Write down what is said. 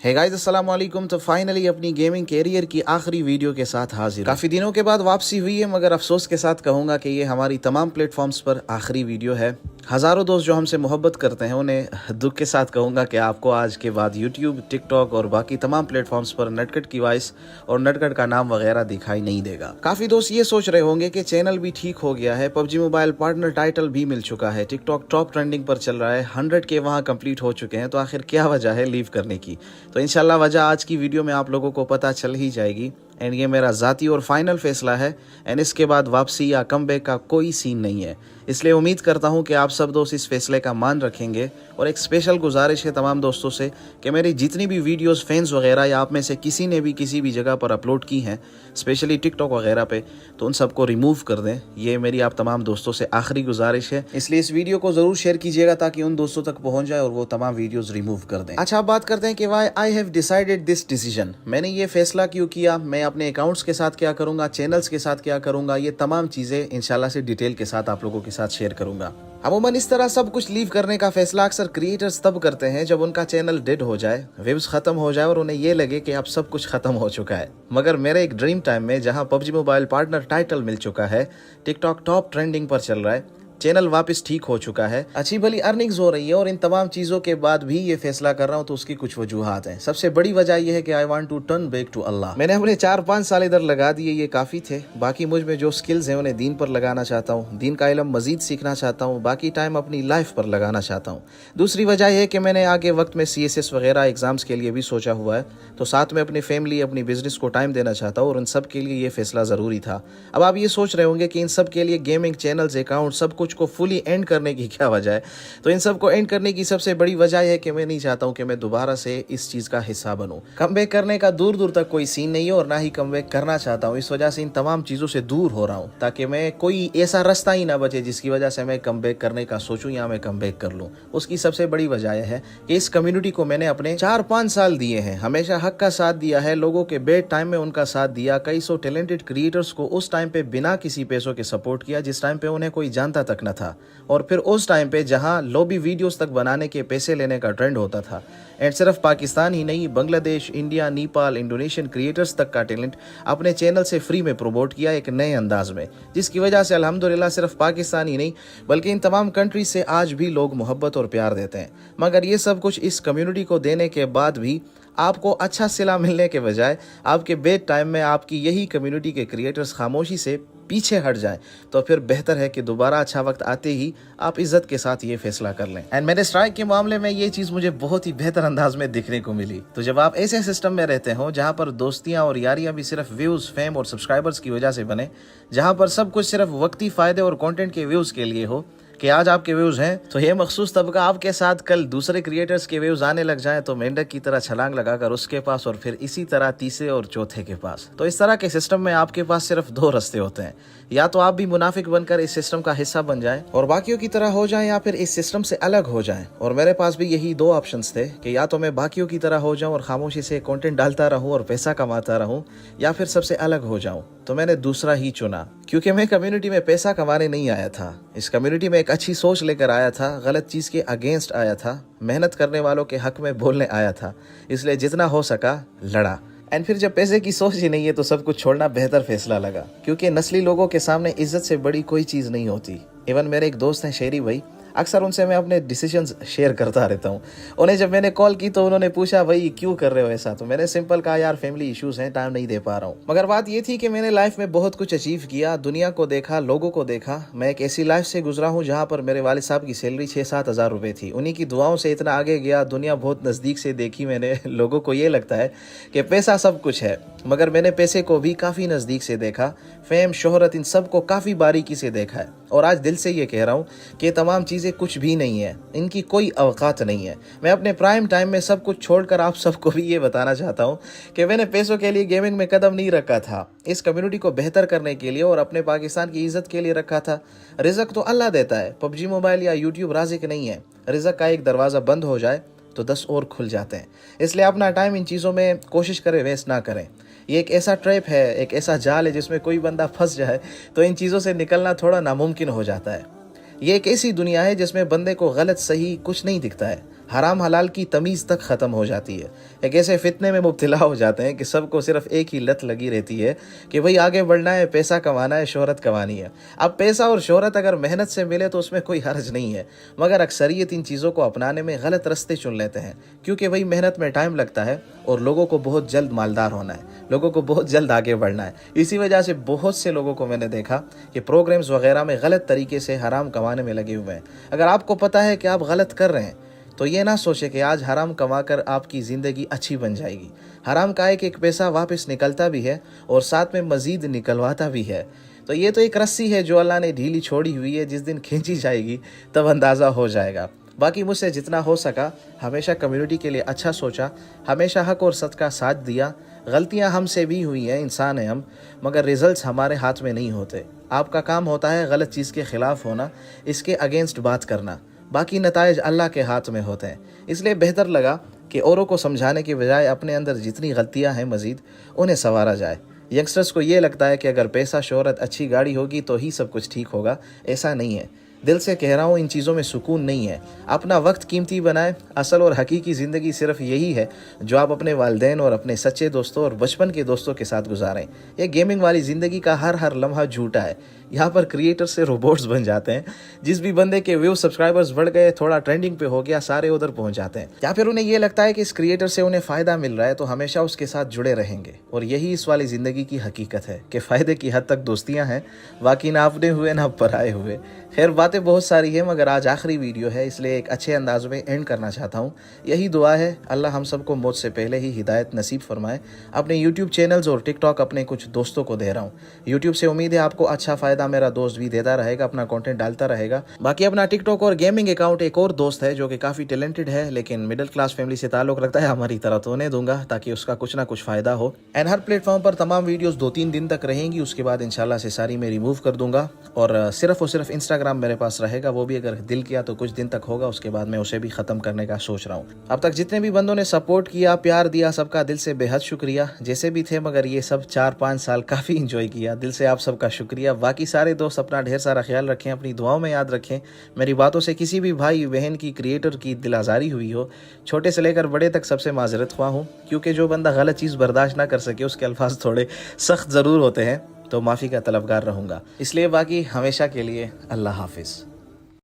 है गाइस, अस्सलाम वालेकुम। तो फाइनली अपनी गेमिंग कैरियर की आखिरी वीडियो के साथ हाजिर। काफ़ी दिनों के बाद वापसी हुई है, मगर अफसोस के साथ कहूँगा कि ये हमारी तमाम प्लेटफॉर्म्स पर आखिरी वीडियो है। हज़ारों दोस्त जो हमसे मोहब्बत करते हैं उन्हें दुख के साथ कहूँगा कि आपको आज के बाद यूट्यूब, टिकटॉक और बाकी तमाम प्लेटफॉर्म्स पर नटखट की वॉइस और नटखट का नाम वगैरह दिखाई नहीं देगा। काफ़ी दोस्त ये सोच रहे होंगे कि चैनल भी ठीक हो गया है, पबजी मोबाइल पार्टनर टाइटल भी मिल चुका है, टिकटॉक टॉप ट्रेंडिंग पर चल रहा है, 100 के वहाँ कंप्लीट हो चुके हैं, तो आखिर क्या वजह है लीव करने की। तो इंशाल्लाह वजह आज की वीडियो में आप लोगों को पता चल ही जाएगी। एंड ये मेरा ज़ाती और फाइनल फैसला है। एंड इसके बाद वापसी या कमबैक का कोई सीन नहीं है। इसलिए उम्मीद करता हूँ कि आप सब दोस्त इस फैसले का मान रखेंगे। और एक स्पेशल गुजारिश है तमाम दोस्तों से कि मेरी जितनी भी वीडियोस फैंस वगैरह या आप में से किसी ने भी किसी भी जगह पर अपलोड की हैं, स्पेशली टिकटॉक वगैरह पे, तो उन सबको रिमूव कर दें। ये मेरी आप तमाम दोस्तों से आखिरी गुजारिश है। इसलिए इस वीडियो को ज़रूर शेयर कीजिएगा ताकि उन दोस्तों तक पहुँच जाए और वो तमाम वीडियोज़ रिमूव कर दें। अच्छा, अब बात करते हैं कि why I have decided this decision. मैंने ये फैसला क्यों किया, मैं अपने अकाउंट्स के साथ क्या करूंगा, चैनल्स के साथ क्या करूंगा, ये तमाम चीज़ें इंशाल्लाह से डिटेल के साथ आप लोगों के साथ शेयर करूंगा। अमूमन इस तरह सब कुछ लीव करने का फैसला अक्सर क्रिएटर्स तब करते हैं जब उनका चैनल डेड हो जाए, व्यूज खत्म हो जाए और उन्हें ये लगे कि अब सब कुछ खत्म हो चुका है। मगर मेरे एक ड्रीम टाइम में जहां पबजी मोबाइल पार्टनर टाइटल मिल चुका है, टिकटॉक टॉप ट्रेंडिंग पर चल रहा है, चैनल वापस ठीक हो चुका है, अच्छी भली अर्निंग्स हो रही है, और इन तमाम चीज़ों के बाद भी ये फैसला कर रहा हूँ, तो उसकी कुछ वजूहात हैं। सबसे बड़ी वजह यह है कि I want to turn back to Allah. मैंने अपने 4-5 साल इधर लगा दिए, ये काफ़ी थे। बाकी मुझ में जो स्किल्स हैं उन्हें दीन पर लगाना चाहता हूँ, दीन का इल्म मजीद सीखना चाहता हूँ, बाकी टाइम अपनी लाइफ पर लगाना चाहता हूँ। दूसरी वजह यह है कि मैंने आगे वक्त में CSS वगैरह एग्जाम्स के लिए भी सोचा हुआ है, तो साथ में अपनी फैमिली, अपनी बिजनेस को टाइम देना चाहता हूँ, और उन सब के लिए ये फैसला ज़रूरी था। अब आप ये सोच रहे होंगे कि इन सब के लिए गेमिंग चैनल्स, अकाउंट, सब कुछ को फुली एंड करने की क्या वजह है। तो इन सब को एंड करने की सबसे बड़ी वजह है कि मैं नहीं चाहता हूं कि मैं दोबारा से इस चीज का हिस्सा बनूं। कमबैक करने का दूर दूर तक कोई सीन नहीं है और ना ही कमबैक करना चाहता हूं। इस वजह से इन तमाम चीजों से दूर हो रहा हूं ताकि मैं कोई ऐसा रास्ता ही ना बचे जिसकी वजह से मैं कमबैक करने का सोचूं या मैं कमबैक कर लूं। उसकी सबसे बड़ी वजह यह है कि इस कम्युनिटी को मैंने अपने 4-5 साल दिए हैं, हमेशा हक का साथ दिया है, लोगों के बेड टाइम में उनका साथ दिया, कई सौ टैलेंटेड क्रिएटर्स को उस टाइम पे बिना किसी पैसों के सपोर्ट किया जिस टाइम पे उन्हें कोई जानता तक न था, और फिर उस टाइम पे जहां लॉबी वीडियोस तक बनाने के पैसे लेने का ट्रेंड होता था। एंड सिर्फ पाकिस्तान ही नहीं, Bangladesh, India, Nepal, Indonesian creators तक का टैलेंट अपने चैनल से फ्री में प्रमोट किया एक नए अंदाज में, जिसकी वजह से अल्हम्दुलिल्लाह सिर्फ पाकिस्तान ही नहीं बल्कि इन तमाम कंट्रीज से आज भी लोग मोहब्बत और प्यार देते हैं। मगर ये सब कुछ इस कम्युनिटी को देने के बाद भी आपको अच्छा सिला मिलने के बजाय आपके बेड टाइम में आपकी यही कम्युनिटी के क्रिएटर्स खामोशी से पीछे हट जाएं, तो फिर बेहतर है कि दोबारा अच्छा वक्त आते ही आप इज्जत के साथ ये फैसला कर लें। एंड मेरे स्ट्राइक के मामले में ये चीज़ मुझे बहुत ही बेहतर अंदाज में दिखने को मिली। तो जब आप ऐसे सिस्टम में रहते हो जहां पर दोस्तियां और यारियां भी सिर्फ व्यूज़, फेम और सब्सक्राइबर्स की वजह से बने, जहां पर सब कुछ सिर्फ वक्ती फ़ायदे और कॉन्टेंट के व्यूज़ के लिए हो कि आज आपके व्यूज़ हैं तो ये मखसूस तबका आपके साथ कल दूसरे क्रिएटर्स के व्यूज़ आने लग जाएं तो मेंढक की तरह छलांग लगाकर उसके पास और फिर इसी तरह तीसरे और चौथे के पास। तो इस तरह के सिस्टम में आपके पास सिर्फ 2 रास्ते होते हैं, या तो आप भी मुनाफिक बनकर इस सिस्टम का हिस्सा बन जाएं और बाकियों की तरह हो जाएं, या फिर इस सिस्टम से अलग हो जाएं। और मेरे पास भी यही 2 ऑप्शंस थे कि या तो मैं बाकियों की तरह हो जाऊं और खामोशी से कंटेंट डालता रहूं और पैसा कमाता रहूं, या फिर सबसे अलग हो जाऊं। तो मैंने दूसरा ही चुना, क्योंकि मैं कम्युनिटी में पैसा कमाने नहीं आया था। इस कम्युनिटी में एक अच्छी सोच लेकर आया था, गलत चीज़ के अगेंस्ट आया था, मेहनत करने वालों के हक में बोलने आया था। इसलिए जितना हो सका लड़ा। एंड फिर जब पैसे की सोच ही नहीं है तो सब कुछ छोड़ना बेहतर फैसला लगा, क्योंकि नस्ली लोगों के सामने इज्जत से बड़ी कोई चीज़ नहीं होती। इवन मेरे एक दोस्त हैं शेरी भाई, अक्सर उनसे मैं अपने डिसीजंस शेयर करता रहता हूँ। उन्हें जब मैंने कॉल की तो उन्होंने पूछा भाई क्यों कर रहे हो ऐसा, तो मैंने सिंपल कहा यार फैमिली इश्यूज़ हैं, टाइम नहीं दे पा रहा हूँ। मगर बात ये थी कि मैंने लाइफ में बहुत कुछ अचीव किया, दुनिया को देखा, लोगों को देखा। मैं एक ऐसी लाइफ से गुजरा हूँ जहाँ पर मेरे वालिद साहब की सैलरी 6-7 हज़ार रुपये थी। उन्हीं की दुआओं से इतना आगे गया, दुनिया बहुत नज़दीक से देखी मैंने। लोगों को ये लगता है कि पैसा सब कुछ है, मगर मैंने पैसे को भी काफ़ी नज़दीक से देखा, फेम, शोहरत, इन सब को काफ़ी बारीकी से देखा है। और आज दिल से ये कह रहा हूँ कि ये तमाम चीज़ें कुछ भी नहीं है, इनकी कोई औकात नहीं है। मैं अपने प्राइम टाइम में सब कुछ छोड़कर आप सबको भी ये बताना चाहता हूँ कि मैंने पैसों के लिए गेमिंग में कदम नहीं रखा था, इस कम्युनिटी को बेहतर करने के लिए और अपने पाकिस्तान की इज्जत के लिए रखा था। रिज़्क तो अल्लाह देता है, पबजी मोबाइल या यूट्यूब राज़िक नहीं है। रिज़्क का एक दरवाज़ा बंद हो जाए तो 10 और खुल जाते हैं। इसलिए अपना टाइम इन चीज़ों में कोशिश करें वेस्ट ना करें। ये एक ऐसा ट्रैप है, एक ऐसा जाल है जिसमें कोई बंदा फंस जाए तो इन चीज़ों से निकलना थोड़ा नामुमकिन हो जाता है। ये एक ऐसी दुनिया है जिसमें बंदे को गलत सही कुछ नहीं दिखता है, حرام حلال کی تمیز تک ختم ہو جاتی ہے. ایک ایسے فتنے میں مبتلا ہو جاتے ہیں کہ سب کو صرف ایک ہی لت لگی رہتی ہے کہ بھئی آگے بڑھنا ہے, پیسہ کمانا ہے, شہرت کمانی ہے. اب پیسہ اور شہرت اگر محنت سے ملے تو اس میں کوئی حرج نہیں ہے, مگر اکثریت ان چیزوں کو اپنانے میں غلط رستے چن لیتے ہیں, کیونکہ بھئی محنت میں ٹائم لگتا ہے اور لوگوں کو بہت جلد مالدار ہونا ہے, لوگوں کو بہت جلد آگے بڑھنا ہے. اسی وجہ سے بہت سے لوگوں کو میں نے دیکھا کہ پروگرامز وغیرہ میں غلط طریقے سے حرام کمانے میں لگے ہوئے ہیں. اگر آپ کو پتہ ہے کہ آپ غلط کر رہے ہیں تو یہ نہ سوچے کہ آج حرام کما کر آپ کی زندگی اچھی بن جائے گی. حرام کا ایک پیسہ واپس نکلتا بھی ہے اور ساتھ میں مزید نکلواتا بھی ہے. تو یہ تو ایک رسی ہے جو اللہ نے ڈھیلی چھوڑی ہوئی ہے, جس دن کھینچی جائے گی تب اندازہ ہو جائے گا. باقی مجھ سے جتنا ہو سکا ہمیشہ کمیونٹی کے لیے اچھا سوچا, ہمیشہ حق اور سچ کا ساتھ دیا. غلطیاں ہم سے بھی ہوئی ہیں, انسان ہیں ہم, مگر ریزلٹس ہمارے ہاتھ میں نہیں ہوتے. آپ کا کام ہوتا ہے غلط چیز کے خلاف ہونا, اس کے اگینسٹ بات کرنا, باقی نتائج اللہ کے ہاتھ میں ہوتے ہیں. اس لیے بہتر لگا کہ اوروں کو سمجھانے کے بجائے اپنے اندر جتنی غلطیاں ہیں مزید انہیں سنوارا جائے. ینگسٹرز کو یہ لگتا ہے کہ اگر پیسہ, شہرت, اچھی گاڑی ہوگی تو ہی سب کچھ ٹھیک ہوگا. ایسا نہیں ہے, دل سے کہہ رہا ہوں, ان چیزوں میں سکون نہیں ہے. اپنا وقت قیمتی بنائیں. اصل اور حقیقی زندگی صرف یہی ہے جو آپ اپنے والدین اور اپنے سچے دوستوں اور بچپن کے دوستوں کے ساتھ گزاریں. یہ گیمنگ والی زندگی کا ہر لمحہ جھوٹا ہے. یہاں پر کریٹر سے روبوٹس بن جاتے ہیں. جس بھی بندے کے ویو سبسکرائبرز بڑھ گئے, تھوڑا ٹرینڈنگ پہ ہو گیا, سارے ادھر پہنچ جاتے ہیں. یا پھر انہیں یہ لگتا ہے کہ اس کریٹر سے انہیں فائدہ مل رہا ہے تو ہمیشہ اس کے ساتھ جڑے رہیں گے. اور یہی اس والی زندگی کی حقیقت ہے کہ فائدے کی حد تک دوستیاں ہیں, باقی نہ اپنے ہوئے نہ پرائے ہوئے. خیر, باتیں بہت ساری ہیں مگر آج آخری ویڈیو ہے, اس لیے ایک اچھے انداز میں اینڈ کرنا چاہتا ہوں. یہی دعا ہے اللہ ہم سب کو موت سے پہلے ہی ہدایت نصیب فرمائے. اپنے یوٹیوب چینلز اور ٹک ٹاک اپنے کچھ دوستوں کو دے رہا ہوں. یوٹیوب سے امید ہے آپ کو اچھا فائدہ میرا دوست بھی دیتا رہے گا, اپنا کنٹینٹ ڈالتا رہے گا. باقی اپنا ٹک ٹاک اور گیمنگ اکاؤنٹ ایک اور دوست ہے جو کہ کافی ٹیلنٹڈ ہے لیکن مڈل کلاس فیملی سے تعلق رکھتا ہے, ہماری طرح تو انہیں دوں گا تاکہ اس کا کچھ نہ کچھ فائدہ ہو. اینڈ ہر پلیٹ فارم پر تمام ویڈیوز 2-3 دن تک رہیں گی, اس کے بعد انشاءاللہ سے ساری میں ریموو کر دوں گا. اور صرف انسٹاگرام میرے پاس رہے گا, وہ بھی اگر دل کیا تو کچھ دن تک ہوگا, اس کے بعد میں اسے بھی ختم کرنے کا سوچ رہا ہوں. اب تک جتنے بھی بندوں نے سپورٹ کیا, پیار دیا, سب کا دل سے بے حد شکریہ. جیسے بھی تھے مگر یہ سب 4-5 سال کافی انجوائے کیا, دل سے آپ سب کا شکریہ. باقی سارے دوست اپنا ڈھیر سارا خیال رکھیں, اپنی دعاؤں میں یاد رکھیں. میری باتوں سے کسی بھی بھائی بہن کی, کریٹر کی دل آزاری ہوئی ہو, چھوٹے سے لے کر بڑے تک, سب سے معذرت خواہ ہوں, کیونکہ جو بندہ غلط چیز برداشت نہ کر سکے اس کے الفاظ تھوڑے سخت ضرور ہوتے ہیں, تو معافی کا طلبگار رہوں گا. اس لیے باقی ہمیشہ کے لیے اللہ حافظ.